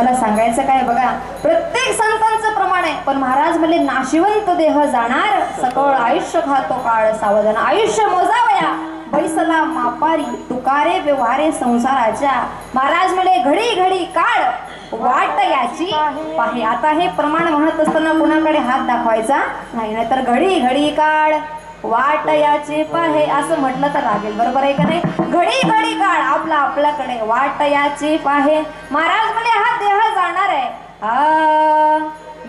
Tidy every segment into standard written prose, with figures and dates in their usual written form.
मला सांगायचं काय बघा, प्रत्येक संतांचं प्रमाण आहे, पण महाराज म्हणले नाशिवंत देह जाणार, सकळ आयुष्य खातो काळ सावधान. आयुष्य मोजावया बैसला मापारी, तुकारे व्यवहारे संसाराच्या. महाराज म्हणले घडी घडी काळ वाट याची पाहे. आता हे प्रमाण म्हणत असताना कुणाकडे हात दाखवायचा नाही, नाहीतर घडी घडी काळ वाट याची पाहे असं म्हटलं तर लागेल. बरोबर आहे का नाही? घडी घडी काळ आपला आपल्याकडे वाट याची पाहे. महाराज म्हणले हा देह जाणार आहे,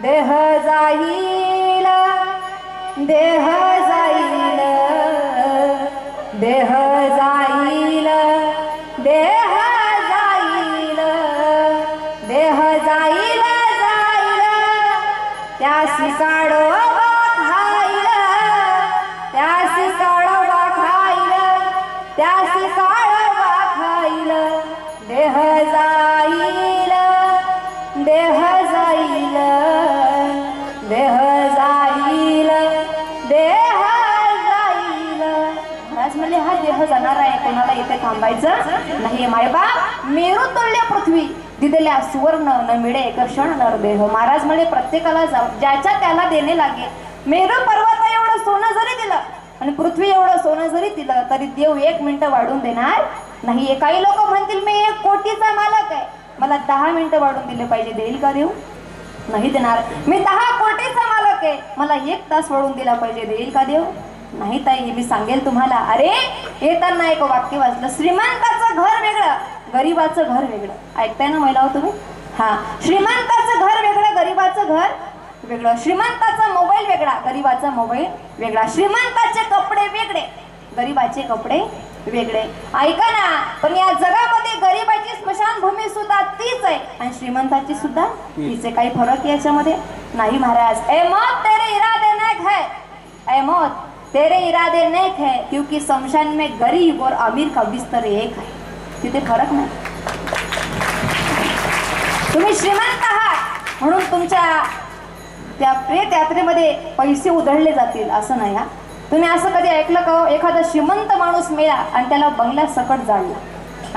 देह जाईल, देह जाईल, देह जाईल, देह जाईल, देह जाईल, जाईल त्यासी काढवा खाईल, त्यासी काढवा खाईल, त्यासी काढवा खाईल. देह जाईल, देह जाईल, देह जाईल, देह जाईल. महाराज म्हणले हा देह जाणार आहे, कोणाला इथे थांबायचं नाही. मायबाप मेरू तुल्य पृथ्वी दिलेल्या सुवर्ण न मिळे एक क्षण नरदेह. महाराज म्हणले प्रत्येकाला ज्याच्या त्याला देणे लागेल. मेरू पर्वत एवढं सोनं जरी दिलं आणि पृथ्वी एवढं सोनं जरी दिलं तरी देव 1 मिनिट वाढून देणार नाही. काही लोक म्हणतील मी 1 कोटीचा मालक आहे, मला 10 मिनिटं वाढून दिले पाहिजे, देईल का देव? नाही देणार. मी 10 कोटीचा मालक आहे, मला 1 तास वाढून दिला पाहिजे, देईल का देव? नाही ताई, मी सांगेल तुम्हाला. अरे येताना एक वाक्य वाचलं, श्रीमंताचं घर वेगळं, गरीबाचं घर वेगळं. ऐकताय ना महिला हो तुम्ही? हा, श्रीमंताचं घर वेगळं, गरीबाचं घर वेगळं. श्रीमंताचा मोबाईल वेगळा, गरीबाचा मोबाईल वेगळा. श्रीमंताचे कपडे वेगळे, गरीबाचे कपडे वेगळे. ऐका ना, पण या जगामध्ये गरीबाची स्मशानभूमी सुद्धा तीच आहे आणि श्रीमंताची सुद्धा तीच आहे. काही फरक याच्यामध्ये नाही. महाराज ए मौत तेरे इरादे नेक है, ए मौत तेरे इरादे नेक है, क्योंकि शमशान में गरीब और अमीर का बिस्तर एक है. तिथे फरक नाही. तुम्ही श्रीमंत आहात म्हणून तुमच्या त्या प्रेत यात्रेमध्ये पैसे उधळले जातील असं नाही. हा, तुम्ही असं कधी ऐकलं का एखादा श्रीमंत माणूस मेला आणि त्याला बंगल्यात सकट जाळला?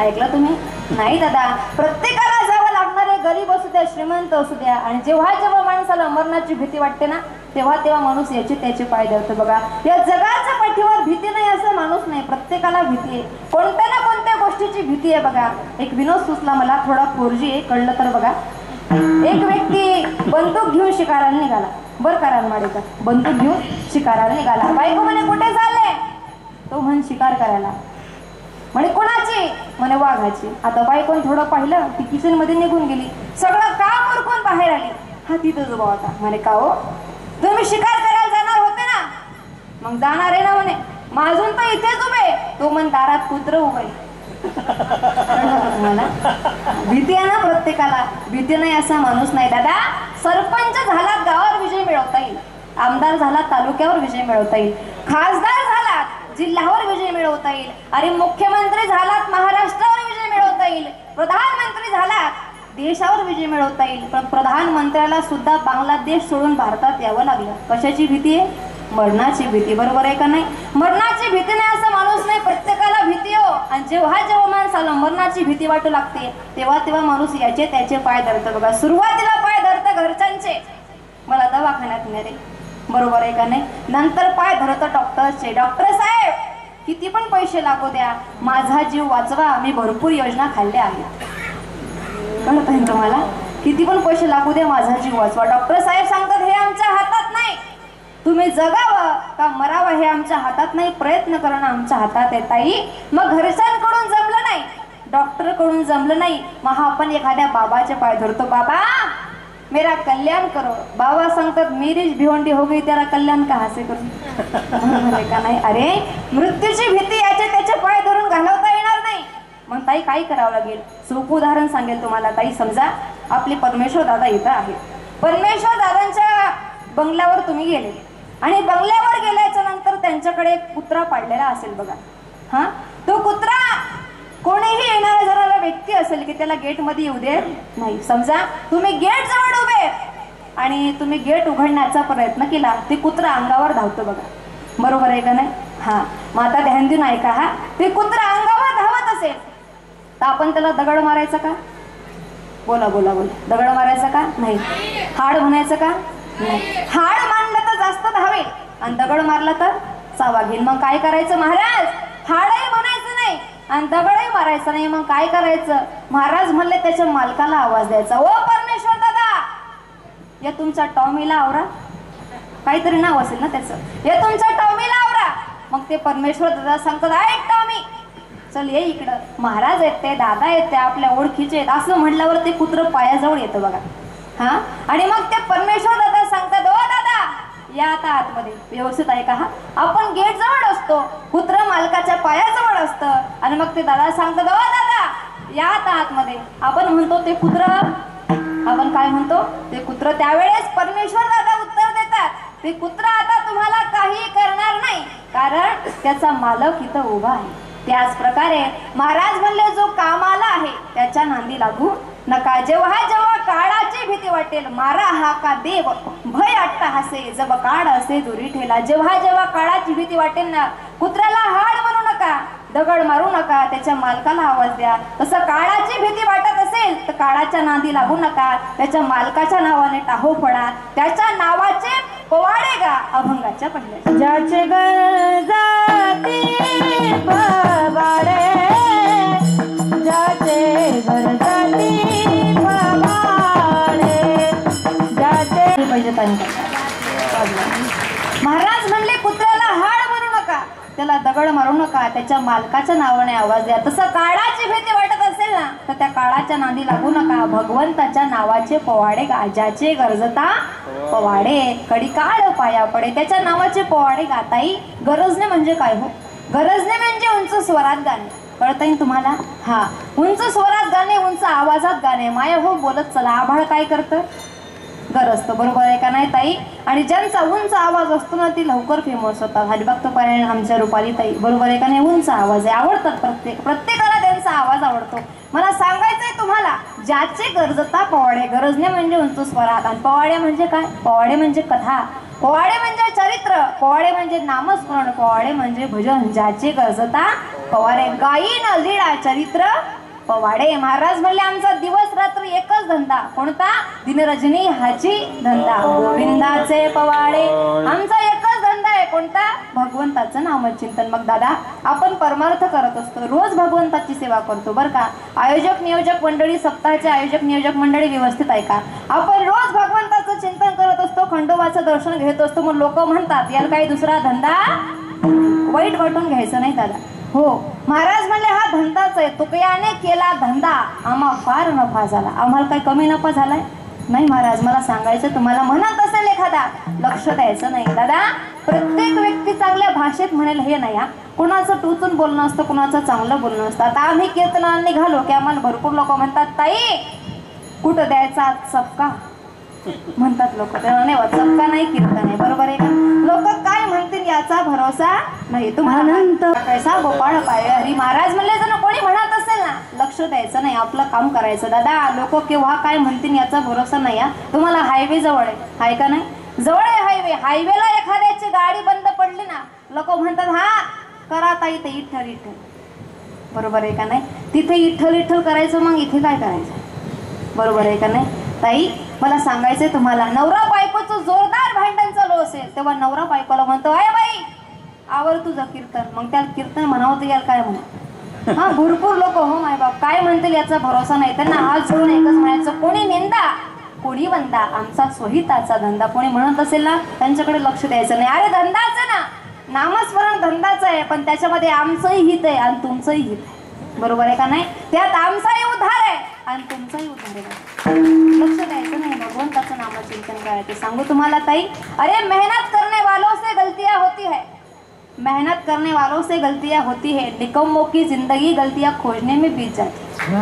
ऐकलं तुम्ही? नाही दादा. प्रत्येकाला जावं लागणार आहे, गरीब असू द्या श्रीमंत असू द्या. आणि जेव्हा जेव्हा माणसाला मरणाची भीती वाटते ना, तेव्हा तेव्हा माणूस याचे त्याचे पाय धरतो. बघा, या जगाच्या पाठीवर भीती नाही असं माणूस नाही, प्रत्येकाला भीती आहे, कोणत्या ना कोणत्या गोष्टीची भीती आहे. बघा, एक विनोद सुचला मला, थोडा 4G आहे, कळलं तर बघा. एक व्यक्ती बंदूक घेऊन शिकाराला निघाला. बर का रानमाडीचा, बंदूक घेऊन शिकाराला निघाला. बायको म्हणे कुठे चालले? तो म्हण शिकार करायला. म्हणे कोणाची? म्हणे वाघाची. आता बायकोन थोडं पाहिलं, ती किचन मध्ये निघून गेली. सगळं काम उरकून बाहेर आली. हा तिथं उभा होता. म्हणे का हो, तुम्ही शिकार करायला जाणार होते ना? मग जाणार आहे ना म्हणे. माझून तर इथेच उभे. तो म्हण दारात कुत्र उभे. मला भीती आहे ना प्रत्येकाला, भीती नाही असा माणूस नाही. दादा, सरपंच झाला गावावर विजय मिळवता येईल, आमदार झाला तालुक्यावर विजय मिळवता येईल, खासदार झालात जिल्ह्यावर विजय मिळवता येईल, अरे मुख्यमंत्री झालात महाराष्ट्रावर विजय मिळवता येईल, प्रधानमंत्री झालात देशावर विजय मिळवता येईल. पण प्रधानमंत्र्याला सुद्धा बांगलादेश सोडून भारतात यावं लागलं. कशाची भीती आहे? मरणाची भीती. बरोबर आहे का नाही? मरणाची भीती नाही असं माणूस नाही, प्रत्येकाला भीती हो. आणि जेव्हा जेव्हा माणसाला मरणाची भीती वाटू लागते तेव्हा तेव्हा माणूस याचे त्याचे पाय धरतं. बघा, सुरुवातीला पाय धरतं घरच्यांचे, मला दवाखान्यात ने रे, बरोबर आहे का नाही? नंतर पाय धरतं डॉक्टरचे, डॉक्टर साहेब किती पण पैसे लागू द्या, माझा जीव वाचवा, मी भरपूर योजना खाल्ल्या आहेत. कळत आहे तुम्हाला? किती पण पैसे लागू द्या, माझा जीव वाचवा. डॉक्टर साहेब सांगतात हे आमच्या हातात नाही, तुम्ही जगावं का मरावं हे आमच्या हातात नाही, प्रयत्न करणं आमच्या हातात आहे. ताई, मग घरच्यांकडून जमलं नाही, डॉक्टर कडून जमलं नाही, मग आपण एखाद्या बाबाचे पाय धरतो, बाबा मेरा कल्याण करो. बाबा सांगतात मेरीच भिवंडी हो गई, त्याला कल्याण का हासे करू? का नाही? अरे मृत्यूची भीती याचे त्याचे पाय धरून घालवता येणार नाही. मग ताई काय करावं लागेल? सोपं उदाहरण सांगेल तुम्हाला. ताई समजा आपले परमेश्वर दादा इथं आहेत. परमेश्वर दादांच्या बंगल्यावर तुम्ही गेले आणि बंगल्यावर गेल्याच्या नंतर त्यांच्याकडे एक कुत्रा पाळलेला असेल बघा. हा, तो कुत्रा कोणीही येणारा जरा व्यक्ती असेल की त्याला गेट मध्ये येऊ दे नाही. समजा तुम्ही गेट जवळ उभे आणि तुम्ही गेट उघडण्याचा प्रयत्न केला, ते कुत्रा अंगावर धावतो बघा, बरोबर आहे का नाही? हा, मग आता ध्यान देऊन ऐका. हा, ते कुत्रा अंगावर धावत असेल तर आपण त्याला दगड मारायचा का? बोला बोला बोला. दगड मारायचा का? नाही. हाड म्हणायचं का? नाही. हाड मानलं तर जास्त धावेल आणि दगड मारला तर चावा घेईल. मग काय करायचं महाराज? हाडही म्हणायचं नाही आणि दगडही मारायचं नाही. मग काय करायचं? महाराज म्हणले त्याच्या मालकाला आवाज द्यायचा. ओ परमेश्वर दादा, या तुमच्या टॉमीला आवरा. काहीतरी नाव असेल ना त्याचं. या तुमच्या टॉमीला आवरा. मग ते परमेश्वर दादा सांगतात, ऐक टॉमी, चल ये इकडं. महाराज आहेत ते, दादा आहेत ते, आपल्या ओळखीचे आहेत असं म्हटल्यावर ते कुत्र पायाजवळ येतं बघा. हा, आणि मग ते परमेश्वर दादा सांगतात, ओ दादा या आता आतमध्ये. व्यवस्थित आहे का? हा, आपण गेट जवळ असतो, कुत्र मालकाच्या पायाजवळ असतं आणि मग ते दादा सांगतात, ओ दादा या आता आतमध्ये. आपण म्हणतो ते कुत्र, आपण काय म्हणतो? ते कुत्र. त्यावेळेस परमेश्वर दादा उत्तर देतात, ते कुत्र आता तुम्हाला काही करणार नाही, कारण त्याचा मालक इथं उभा आहे. त्याच प्रकारे महाराज म्हणले, जो कामाला आहे त्याच्या नांदी लागू नका. जेव्हा जेव्हा काळाची भीती वाटेल, मारा हा का देव भय अट्टहासे, जब काळ असे दुरी ठेला. जेव्हा जेव्हा काळाची भीती वाटेल ना, कुत्र्याला हाड म्हणू नका, दगड मारू नका, त्याच्या मालकाला आवाज द्या. तसं काळाची भीती वाटत असेल तर काळाच्या नांदी लागू नका, त्याच्या मालकाच्या नावाने टाहो फोडा, त्याच्या नावाचे पोवाडे गा अभंगाच्या पहिल्या. ज्याचे गरजाती पवाडे, ज्याचे गरजाती पवाडे, ज्याचे पाहिजे. महाराज म्हणले, कुत्र्याला हाड म्हणू नका, त्याला दगड मारू नका, त्याच्या मालकाच्या नावाने आवाज द्या. तसं काळाची भीती वाटत असेल ना तर त्या काळाच्या नांदी लागू नका, भगवंताच्या नावाचे पोवाडे गा. ज्याचे गरजता पवाडे, कडी काळ पाया पडे, त्याच्या नावाचे पोवाडे गाताई. गरजने म्हणजे काय हो? गरजने म्हणजे उंच स्वरात गाणे. कळता येईल तुम्हाला? हा, उंच स्वरात गाणे, उंच आवाजात गाणे. माया हो बोलत चला. आभाळ काय करतं? गरजतं. बरोबर आहे का नाही ताई? आणि ज्यांचा उंच आवाज असतो ना ती लवकर फेमस होतात. हरिभक्त पारायण आमच्या रुपाली ताई, बरोबर आहे का नाही? उंच आवाज आहे, आवडतात प्रत्येकाला त्यांचा आवाज आवडतो. मला सांगायचंय तुम्हाला, ज्याचे गरजता पवाडे. गरजने म्हणजे उंच स्वरात, आणि पवाडे म्हणजे काय? पवाडे म्हणजे कथा, पोवाडे म्हणजे चरित्र, पोवाडे म्हणजे नामस्मरण, पोवाडे म्हणजे भजन. ज्याचे गरजता पवाडे, गायीन लीळा चरित्र पवाडे. महाराज म्हणले, आमचा दिवस रात्र एकच धंदा. कोणता? दिनरजनी हाची धंदा, गोविंदाचे पवाडे. आमचा एकच धंदा आहे. कोणता? भगवंताचं नामचिंतन. मग दादा, आपण परमार्थ करत असतो, रोज भगवंताची सेवा करतो बरं का. आयोजक नियोजक मंडळी, सप्ताहाचे आयोजक नियोजक मंडळी व्यवस्थित ऐका. आपण रोज भगवंताचं चिंतन करत असतो, खंडोबाचं दर्शन घेत असतो. मग लोक म्हणतात, याला काही दुसरा धंदा वाईट वाटून घ्यायचं नाही दादा. हो, महाराज म्हणले, हा धंदाच आहे. तुकयाने केला धंदा, आम्हा फार नफा झाला. आम्हाला काही कमी नफा झालाय? नाही महाराज, मला सांगायचं तुम्हाला. म्हणत असेल एखादा, लक्ष द्यायचं नाही दादा. प्रत्येक व्यक्ती चांगल्या भाषेत म्हणेल हे नाही. हा, कुणाचं टोचून बोलणं असतं, कुणाचं चांगलं बोलणं असतं. आता आम्ही कीर्तनाला निघालो की आम्हाला भरपूर लोक म्हणतात, ताई कुठं द्यायचा चपका म्हणतात लोक. तेव्हा नाही, चपका नाही, कीर्तन आहे. बरोबर आहे का? लोक काय म्हणतील याचा भरोसा नाही. तुम्हाला कैसा गोपाळ पाय हरी. महाराज म्हणले, जर कोणी म्हणत असेल ना, लक्ष द्यायचं नाही, आपलं काम करायचं दादा. लोक केव्हा काय म्हणतील याचा भरोसा नाही. तुम्हाला हायवे जवळ आहे का नाही? जवळ आहे हायवे. हायवेला एखाद्याची गाडी बंद पडली ना, लोक म्हणतात, हा करा ताई ते इठ्ठल इठ्ठल. बरोबर आहे का नाही? तिथे इठ्ठल इठ्ठल करायचं, मग इथे काय करायचं? बरोबर आहे का नाही ताई? मला सांगायचंय तुम्हाला, नवरा बायकोचं जोरदार भांडण चालू असेल तेव्हा नवरा बायकोला म्हणतो, अय बाई आवर तुझं कीर्तन. मग त्या कीर्तन म्हणावं तर याला काय म्हणा. हा, भरपूर लोक हो माय बाप काय म्हणतील याचा भरोसा नाही. त्यांना हात जोडून एकच म्हणायचं, कोणी निंदा कोणी वंदा, आमचा स्वहिताचा धंदा. कोणी म्हणत असेल ना, त्यांच्याकडे लक्ष द्यायचं नाही. अरे धंदाच ना, नामस्मरण धंदाच आहे, पण त्याच्यामध्ये आमचंही हित आहे आणि तुमचंही हित आहे. बरोबर आहे का नाही? त्यात आमचाही उद्धार आहे आणि तुमचाही उद्धार आहे. लक्ष द्यायचं नाही, भगवंताचं नामचिंतन करायचं. सांगू तुम्हाला ताई, अरे मेहनत करने वालों से गलतियां होती है, मेहनत करने वालों से गलतियां होती है, निकम्मों की जिंदगी गलतियां खोजने में बीत जाती.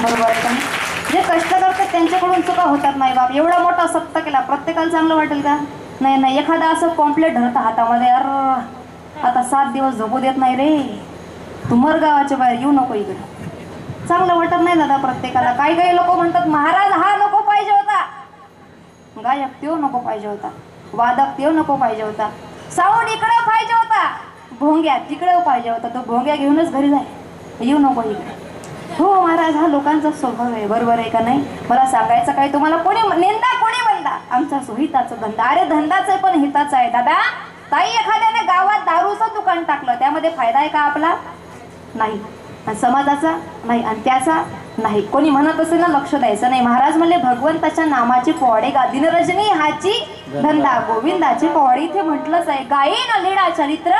बरोबर आहे का नाही? जे कष्ट करतात त्यांच्याकडून चुका होतात. नाही बाप, एवढा मोठा सप्ताह केला, प्रत्येकाला चांगलं वाटेल का? नाही नाही. एखादा असं कॉम्प्लेट धरता हातामध्ये, अरे आता 7 दिवस झोपू देत नाही रे, तू मर गावाच्या बाहेर, येऊ नको इकडे. चांगलं वाटत नाही दादा प्रत्येकाला. काही काही लोक म्हणतात, महाराज हा नको पाहिजे होता, गायक त्यो नको पाहिजे होता, वादक त्यो नको पाहिजे होता, साऊंड इकडे पाहिजे होता, भोंग्या तिकडे पाहिजे होता. तो भोंग्या घेऊनच घरी जाय, येऊ नको इकडे. हो महाराज, हा लोकांचा स्वभाव आहे, बरोबर आहे का नाही? मला सांगायचं काय तुम्हाला, कोणी निंदा कोणी म्हणता, आमचा सुहिताचा धंदा. अरे धंदाच आहे पण हिताचा आहे दादा. ताई एखाद्याने गावात दारूचं दुकान टाकलं, त्यामध्ये फायदा आहे का आपला? नाही. आणि समाजाचा नाही, आणि त्याचा नाही. कोणी म्हणत असेल ना लक्ष द्यायचं नाही. महाराज म्हणले भगवंताच्या नामाची पोवाडे गा, दिनरजनी हाची धंदा, गोविंदाची पोवाडी. इथे म्हटलंच आहे, गायीन लीळा चरित्र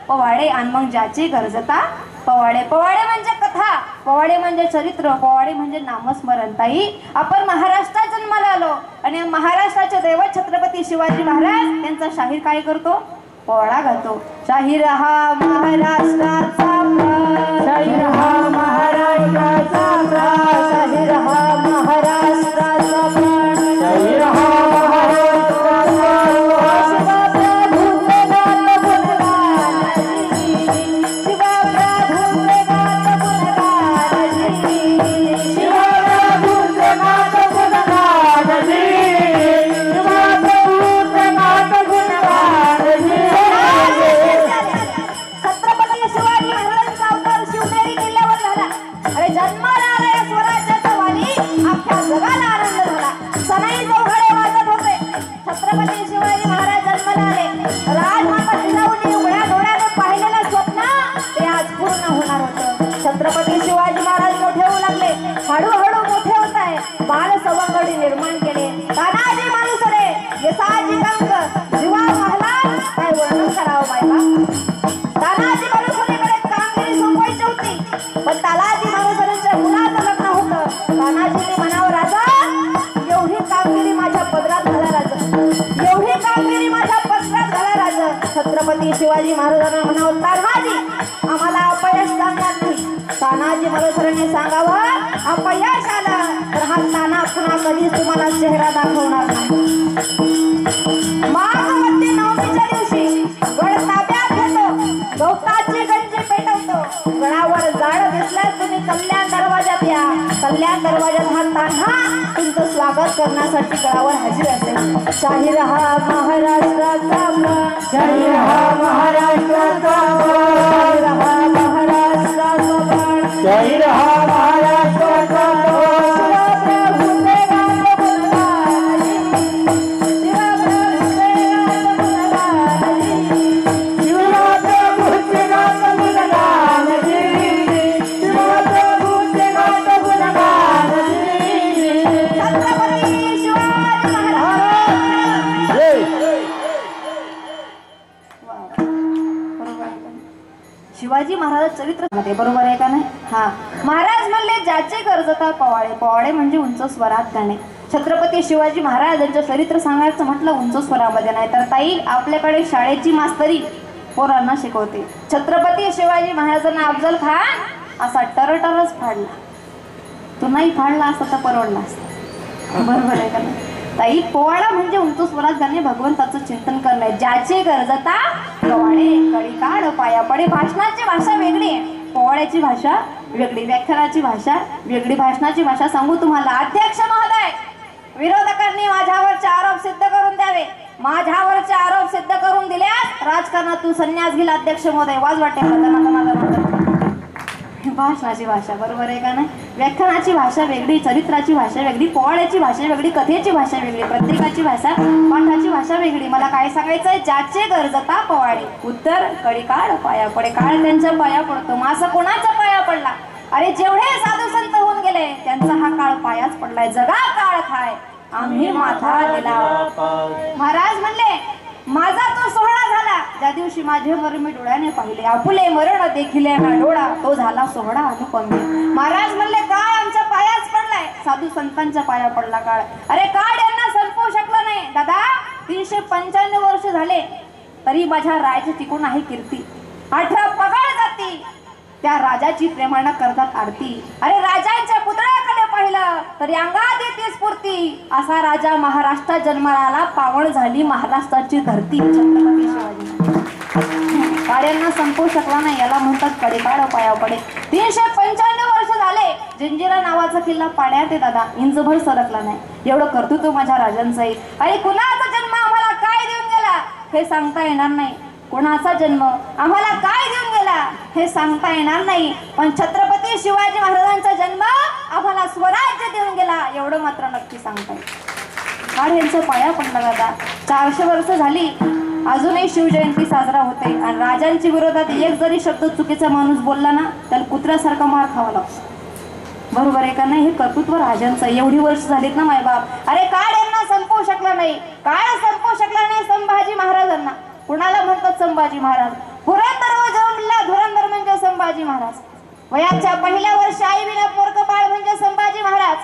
पोवाडे, आणि मग ज्याची गरजता पोवाडे. पोवाडे म्हणजे कथा, पोवाडे म्हणजे चरित्र, पोवाडे म्हणजे नामस्मरण. ताई आपण महाराष्ट्रात जन्माला आलो, आणि महाराष्ट्राचे दैवत छत्रपती शिवाजी महाराज त्यांचा शाहीर काय करतो? पोवाडा गातो. शाहीर हा महाराष्ट्राचा प्राण, शाहीर हा महाराष्ट्राचा प्राण, शाहीर हा महाराष्ट्राचा प्राण, शाहीर हा महाराष्ट्राचा शिवप्रभूचे गात गुणगानजी, शिवप्रभूचे गात गुणगानजी, शिवप्रभूचे गात गुणगानजी, शिवप्रभूचे गात गुणगानजी. छत्रपती शिवाजी महाराजांचा अवतार शिवनेरी किल्ल्यावर झाला. अरे जन्माला आलेल्या स्वराज्याचा वाली अख्ख्या जगाला आनंद झाला. सनई चौघडे वाजत होते. छत्रपती शिवाजी महाराज जन्माला आले. राजमाता जिजाऊने उघड्या डोळ्याने पाहिलेलं स्वप्न ते आज पूर्ण होणार होतं. छत्रपती शिवाजी महाराज मोठे होऊ लागले. हळूहळू मोठे होत आहे. बाल सवंगडी निर्माण केले. तानाजी मालुसरे हे साहजिक अंक जीवा महला काय वर्णन करावं बायका. तानाजी मालुसरेकडे कामगिरी सोपवायची होती, पण तानाजी मालुसरेंच्या मुलाचं लग्न होतं. तानाजीने म्हणावं, राजा एवढी कामगिरी माझ्या पदरात घाला राजा, एवढी कामगिरी माझ्या पदरात घाला राजा. छत्रपती शिवाजी महाराजांना म्हणावं, तानाजी आम्हाला अपयश सांगणार नाही. तानाजी मालुसरेने सांगावं, अपयश आलं तर हा ताना पुन्हा कधीच तुम्हाला चेहरा दाखवणार नाही. माघवती नवमीच्या दिवशी गड ताब्यात घेतो, गवताची गंजी पेटवतो. गडावर जाळ दिसल्यास तुम्ही कल्याण दरवाजात या. कल्याण दरवाजात हा तान्हा तुमचं स्वागत करण्यासाठी गडावर हजर असेल. शाहीर हा महाराष्ट्राचा प्राण, शाहीर हा महाराष्ट्राचा शाहीर प्राण, हा महाराष्ट्राचा प्राण, शाहीर हा महाराष्ट्राचा प्राण. शिवप्रभूचे गात गुणगानजी, शिवप्रभूचे गात गुणगानजी, शिवप्रभूचे गात गुणगानजी, शिवप्रभूचे गात गुणगानजी. छत्रपती शिवाजी महाराज. शिवाजी महाराज चरित्र मध्ये बरोबर आहे का नाही? हा. महाराज म्हणले ज्याचे गरजता पोवाडे. पोवाडे म्हणजे उंच स्वरात गाणे. छत्रपती शिवाजी महाराज यांचं चरित्र सांगायचं म्हटलं उंच स्वरामध्ये नाही तर ताई आपल्याकडे शाळेची मास्तरी पोरांना शिकवते. छत्रपती शिवाजी महाराजांना अफजल खान असा टरटरच फाडला. तो नाही फाडला असता तर परवडला असता. बरोबर आहे का नाही? ताई पोवाडा म्हणजे उंच स्वरात गाणे, भगवंताचं चिंतन करणे. ज्याचे गरजता पोवाडे, कडी काढ पाया पडे. भाषणाची भाषा वेगळी आहे, पोवाड्याची भाषा वेगळी, व्याख्यानाची भाषा वेगळी. भाषणाची भाषा सांगू तुम्हाला. अध्यक्ष महोदय, विरोधकांनी माझ्यावरचे आरोप सिद्ध करून द्यावे. माझ्यावरचे आरोप सिद्ध करून दिल्यास राजकारणातून संन्यास घेईल अध्यक्ष महोदय. वाज वाटते भाषणाची भाषा बरोबर आहे का नाही? व्याख्यानाची भाषा वेगळी, चरित्राची भाषा वेगळी, पोवाड्याची भाषा वेगळी, कथेची भाषा वेगळी, प्रत्येकाची भाषा पाठाची भाषा वेगळी. मला काय सांगायचंय? ज्याचे गरजता पोवाडे. उत्तर कडी काढ पाया पडे. काळ त्यांच्या पाया पडतो. माझा कोणाचा पाया पडला? अरे जेवढे साधू संत होऊन गेले त्यांचा हा काळ पायाच पडलाय. जगा काळ खाय आम्ही माथा दिला. महाराज म्हणले माझा तो सोहळा झाला ज्या दिवशी माझे मरण मी डोळ्याने पाहिले. आपुले मरण देखिले ना डोळा, तो झाला सोहळा अनुपमी. महाराज म्हणले काळ आमच्या पायाच पडलाय. साधू संतांच्या पाया पडला काळ. अरे काळ यांना संपवू शकला नाही. दादा 395 वर्ष झाले तरी माझ्या राजाची टिकून आहे कीर्ती. 18 पगार जाती त्या राजाची प्रेमानं करतात आरती. अरे राजांच्या पुतळ्याकडे पाहिलं तरी अंगात येते स्फूर्ती. असा राजा महाराष्ट्रात जन्माला आला. पावन झाली महाराष्ट्राची धरती. छत्रपती शिवाजी काड्यांना संपवू शकला नाही. याला म्हणतात कडे काढ पाया पडे. 395 वर्ष झाले जंजिरा नावाचा किल्ला पाण्यात आहे दादा. इंचभर सरकला नाही. एवढं कर्तृत्व माझ्या राजांचं आहे. आणि कुणाचा जन्म आम्हाला काय देऊन गेला हे सांगता येणार नाही. कोणाचा जन्म आम्हाला काय देऊन गेला हे सांगता येणार नाही. पण छत्रपती छत्रपती शिवाजी महाराजांचा जन्म आम्हाला स्वराज्य देऊन गेला एवढं मात्र नक्की सांगता येईल। काळ यांचा पाया पडला दादा। 400 वर्ष झाली अजूनही शिवजयंती साजरा होते आणि राजांच्या विरोधात एक जरी शब्द चुकीचा माणूस बोलला ना त्याला कुत्र्यासारखा मार खावा लागतो। बरोबर आहे का नाही? हे कर्तृत्व राजांचं। एवढी वर्ष झालीत ना मायबाप, अरे काळ यांना संपवू शकला नाही, काळ संपवू शकला नाही संभाजी महाराजांना। कुणाला म्हणतात संभाजी महाराज? पुरंदर जन्मला धुरंधर म्हणजे संभाजी महाराज। वयाच्या पहिल्या वर्षी आई विना पोरकं बाळ म्हणजे संभाजी महाराज।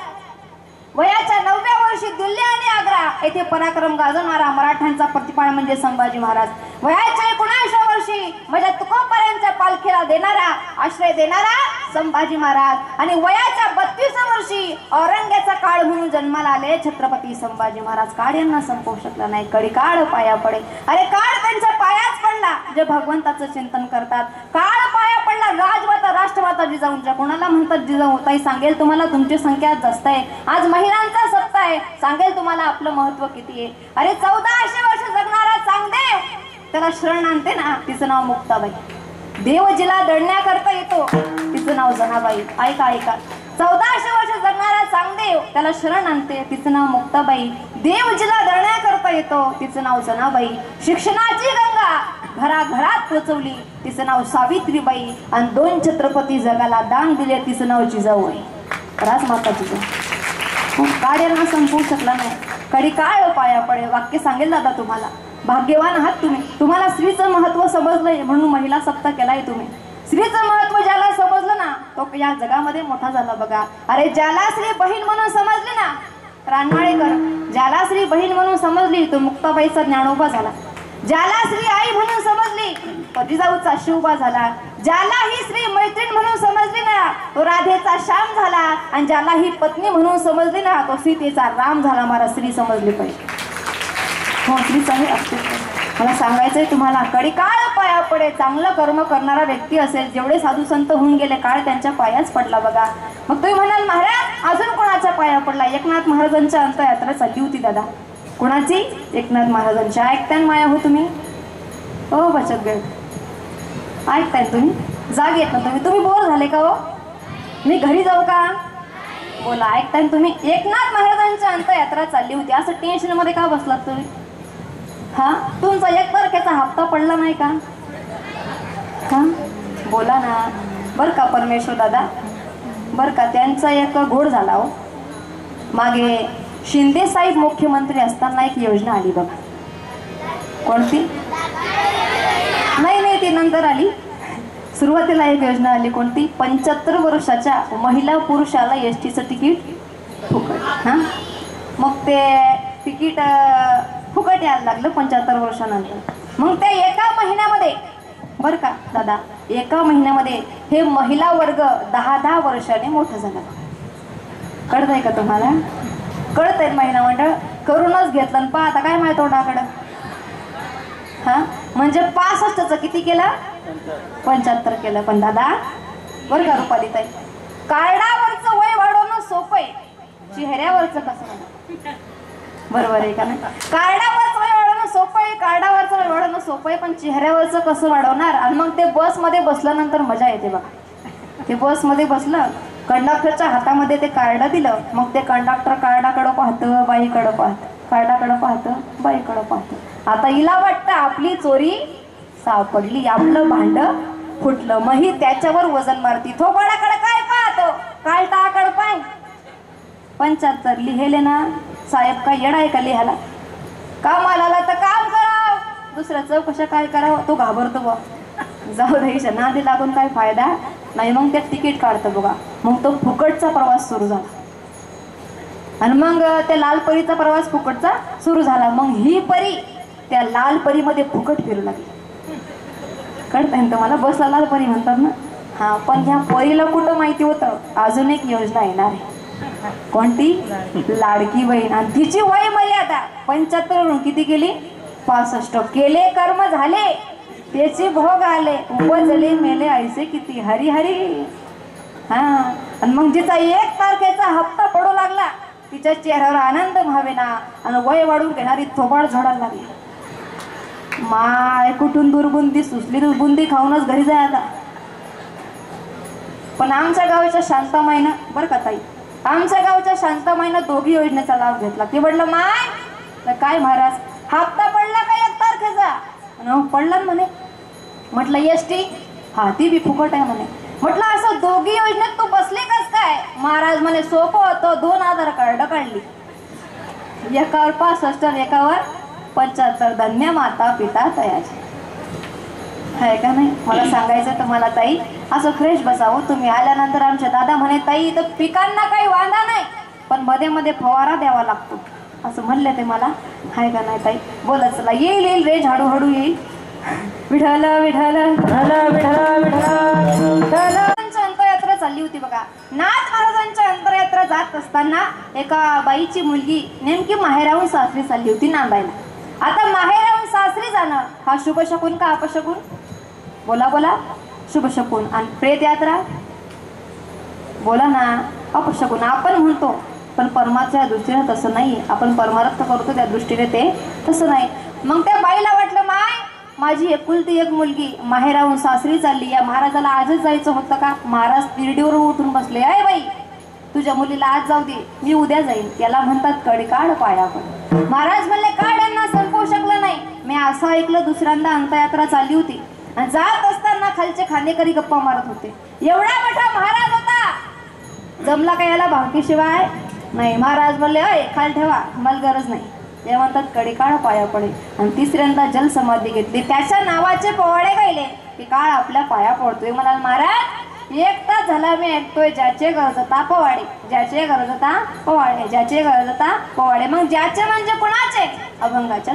वयाच्या 9व्या वर्षी दिल्ली आणि आग्रा येथे पराक्रम गाजवणारा मराठ्यांचा प्रतिपाळ म्हणजे संभाजी महाराज। वयाच्या 19व्या वर्षी माझ्या तुकोबारायांच्या पालखीला देणारा आश्रय देणारा संभाजी महाराज। आणि वयाच्या 32व्या वर्षी औरंगजेबाचा काळ म्हणून जन्माला आले छत्रपती संभाजी महाराज। काळ यांना संपवू शकला नाही, कडी काळ पाया पडे। अरे काळ त्यांच्या पायाच पडला जे भगवंताचं चिंतन करतात। काळ पाया पडला राजमाता राष्ट्रमाता जिजाऊंच्या। कोणाला म्हणतात जिजाऊ? ताई सांगेल तुम्हाला तुमची संख्या जास्त आहे, आज महिलांचा सप्ताह आहे, सांगेल तुम्हाला आपलं महत्व किती आहे। अरे 1400 वर्ष जगणारा चांगदेव त्याला शरण आणते ना, तिचं नाव मुक्ताबाई। देव जिला दडण्याकरता येतो तिचं नाव जनाबाई। ऐका ऐका, 1400 वर्ष जगणारा चांगदेव त्याला शरण आणते तिचं नाव मुक्ताबाई। देव जिला दडण्याकरता येतो तिचं नाव जनाबाई। शिक्षणाची गंगा घराघरात पोचवली तिचं नाव सावित्रीबाई। आणि 2 छत्रपती जगाला दान दिले तिचं नाव जिजाऊबाई, राजमाता जिजाऊ। काळ यांना संपवू शकला नाही, कडी काळ पाया पडे। वाक्य सांगेल दादा तुम्हाला। भाग्यवान आहात तुम्ही, तुम्हाला स्त्रीचं महत्व समजलंय म्हणून महिला सप्ताह केलाय तुम्ही। स्त्रीचं महत्व ज्याला समजलं ना तो या जगामध्ये मोठा झाला बघा। अरे ज्याला स्त्री बहीण म्हणून समजली ना रानमाळेकर, ज्याला स्त्री बहीण म्हणून समजली तो मुक्ताबाईचा ज्ञानोबा झाला। ज्याला स्त्री आई म्हणून समजली तो जिजाऊचा शिवबा झाला। ज्याला ही स्त्री मैत्रीण म्हणून समजली ना तो राधेचा श्याम झाला। आणि ज्याला ही पत्नी म्हणून समजली ना तो सीतेचा राम झाला। मला स्त्री समजली पाहिजे, हो स्त्रीचं हे अस्तित्व। मला सांगायचंय तुम्हाला, कडी काळ पाया पडे। चांगलं कर्म करणारा व्यक्ती असेल, जेवढे साधू संत होऊन गेले काळ त्यांच्या पायाच पडला बघा। मग तुम्ही म्हणाल महाराज अजून कोणाच्या पाया पडला? एकनाथ महाराजांच्या अंत्ययात्रा चालली होती दादा। कोणाची? एकनाथ महाराजांच्या। ऐकताय माया हो तुम्ही? हो बचत गट ऐकताय तुम्ही? जाग येत ना तुम्ही बोर झाले का हो? मी घरी जाऊ का? बोला, ऐकताय तुम्ही? एकनाथ महाराजांच्या अंत्ययात्रा चालली होती, असं टेन्शन मध्ये का बसलात तुम्ही? हा, तुमचा 1 तारखेचा हप्ता पडला नाही का? हा बोला ना। बर का परमेश्वर दादा, बर का त्यांचा एक घोड झाला हो मागे। शिंदे साहेब मुख्यमंत्री असताना एक योजना आली बघा। कोणती? नाही ती नंतर आली। सुरुवातीला एक योजना आली कोणती? 75 वर्षाच्या महिला पुरुषाला एसटीचं तिकीट फुकट। हा, मग ते तिकीट फुकट यायला लागलं 75 वर्षानंतर। मग त्या एका महिन्यामध्ये बर का दादा, एका महिन्यामध्ये हे महिला वर्ग 10-10 वर्षाने मोठं झालं। कळतंय का तुम्हाला? कळतंय महिला मंडळ करूनच घेतलं पण आता काय माहिती तोंडाकडं। हा म्हणजे 65चं किती केलं? 75 केलं। पण दादा बरं का रुपालीताई, कार्डावरचं वय वाढवणं सोपं आहे, चेहऱ्यावरचं कसं? बरोबर आहे का नाही? कार्डावरचं वय वाढवणं सोपं आहे, कार्डावरचं वय वाढवणं सोपं आहे, पण चेहऱ्यावरचं कसं वाढवणार? आणि मग ते बसमध्ये बसल्यानंतर मजा येते बघा। ते बसमध्ये बसलं, कंडक्टरच्या हातामध्ये ते कार्ड दिलं, मग ते कंडक्टर कार्डाकडं पाहतं बाईकडं पाहतं, कार्डाकडं पाहतं बाईकडं पाहतं। आता हिला वाटतं आपली चोरी सापडली, आपलं भांड फुटलं। मग ही त्याच्यावर वजन मारती। थोबाडाकडे काय पाहतो? कार्डाकडं पाय 75 लिहिले ना साहेब, काय येडा आहे का लिहायला? कामाला आला तर काम करावं, दुसऱ्या चौकशा काय करावं तो घाबरतो बा। जाऊ द्यायच्या नादी लागून काय फायदा नाही। मग ते तिकीट काढतं बघा, मग तो फुकटचा प्रवास सुरू झाला। आणि मग त्या लाल परीचा प्रवास फुकटचा सुरू झाला। मग ही परी त्या लाल परीमध्ये फुकट फिरू लागली। कळतंय ना तुम्हाला? बसला लाल परी म्हणतात ना। हा, पण ह्या परीला कुठं माहिती होतं अजून एक योजना येणार आहे। कोणती? लाडकी बहीण। आणि तिची वय मर्यादा 75 वरून किती केली? 65 केले कर्म झाले त्याचे भोग आले, उपजले मेले ऐसे किती हरी हरी। हा, आणि मग जिचा 1 तारखेचा हप्ता पडू लागला तिच्या चेहऱ्यावर आनंद भावेना आणि वय वाढून घेणारी थोबाड झोडायला लागली। माय कुठून दुर्बुंदी सुचली, बुंदी खाऊनच घरी जाय आता। पण आमच्या गावच्या शांतामाईनं बरं का ताई, आमच्या गावच्या शांतामाईनं दोघी योजनेचा लाभ घेतला. ते म्हटलं माय तर काय महाराज हप्ता पडला का 1 तारखेचा? पडला म्हणे. म्हटलं एसटी हा ती बी फुकट आहे म्हणे. म्हटलं असं दोघी योजनेत तू बसले कस काय? महाराज म्हणे सोपं होतं, 2 आधार कार्ड काढली, एकावर 65 एकावर 75. धन्य माता पिता तयाचे आहे का नाही? मला सांगायचं तुम्हाला ताई, असं फ्रेश बसावं. तुम्ही आल्यानंतर आमच्या दादा म्हणे ताई तर पिकांना काही वांधा नाही, पण मध्ये मध्ये फवारा द्यावा लागतो असं म्हणले ते मला. आहे का नाही ताई? बोला चला, येईल रेंज हळूहळू येईल. विठाल विठाल अंतयात्रा चालली होती बघा. नाथ महाराजांच्या अंतयात्रा जात असताना एका बाईची मुलगी नेमकी माहेराहून सासरी चालली होती नांदायला. आता माहेराहून सासरी जाणं हा शुभ शकून का अपशकून? बोला बोला. शुभ शकून. आणि प्रेत यात्रा बोला ना अपशकून आपण म्हणतो, पण परमाच्या दृष्टीने तसं नाही. आपण परमार्थ करतो त्या दृष्टीने ते तसं नाही. मग त्या बाईला वाटलं माय माझी एकुलती एक मुलगी माहेराहून सासरी चालली, या महाराजाला आजच जायचं होतं का? महाराज तिरडीवर उठून बसले, अय बाई तुझ्या मुलीला आज जाऊ दे, मी उद्या जाईल. त्याला म्हणतात कडी काढ पाया पड. महाराज म्हणले काढ्यांना संपवू शकलं नाही. मी असं ऐकलं दुसऱ्यांदा अंतयात्रा चालली होती आणि जात असताना खालचे खांदेकरी गप्पा मारत होते. एवढा मोठा महाराज होता, जमला का याला भावकीशिवाय नाही. महाराज म्हणले अय खाल ठेवा, मला गरज नाही. ते म्हणतात कडी काळ पाया पडे. आणि तिसऱ्यांदा जलसमाधी घेतली, त्याच्या नावाचे पोवाडे गायले की काळ आपल्या पाया पडतोय. म्हणाल महाराज 1 तास झाला मी ऐकतोय ज्याचे गरजता पोवाडे, ज्याचे गरजता पोवाडे, ज्याचे गरजता पोवाडे. मग ज्याचे म्हणजे कुणाचे? अभंगाच्या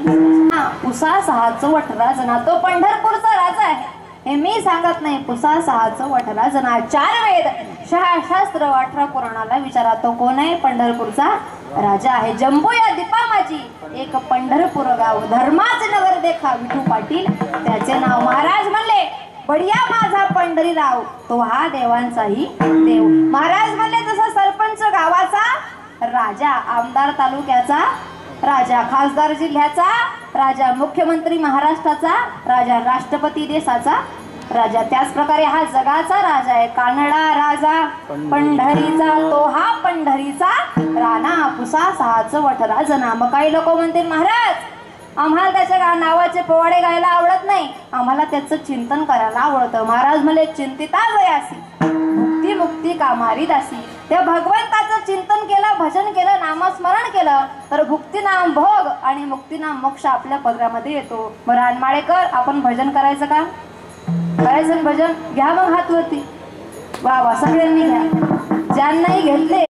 पुसा 6चं वठराज ना, तो पंढरपूरचा राजा आहे. हे मी सांगत नाही. पुसा 6चं वठराज ना, 4 वेद 6 शास्त्र 18 पुराणाला विचारा, तो कोण आहे? पंढरपूरचा राजा आहे. जंबू या दीपा माझी एक पंढरपूर गाव, धर्माचे नगर देखा विठू पाटील त्याचे नाव. महाराज म्हणले बढिया माझा पंढरीराव, तो हा देवांचाही देव. महाराज म्हणले जसं सरपंच गावाचा राजा, आमदार तालुक्याचा राजा, खासदार जिल्ह्याचा राजा, मुख्यमंत्री महाराष्ट्राचा राजा, राष्ट्रपती देशाचा राजा, त्याच प्रकारे हा जगाचा राजा आहे. कानडा राजा पंढरीचा, तो हा पंढरीचा राणा. पुसा 6चं वठराज ना. मग काही लोक म्हणतील महाराज आम्हाला त्याच्या नावाचे पोवाडे गायला आवडत नाही, आम्हाला त्याचं चिंतन करायला आवडतं. महाराज म्हणले चिंतिता जयासी मुक्ती मुक्ती कामारी दासी. त्या भगवंताचं चिंतन केलं, भजन केलं, नामस्मरण केलं तर भुक्तीनाम भोग आणि मुक्तीनाम मोक्ष आपल्या पदरामध्ये येतो. मग रानमाळेकर आपण भजन करायचं का? करायचं भजन? घ्या मग हात वरती. वा वा सगळ्यांनी घ्या. ज्यांनाही घेतले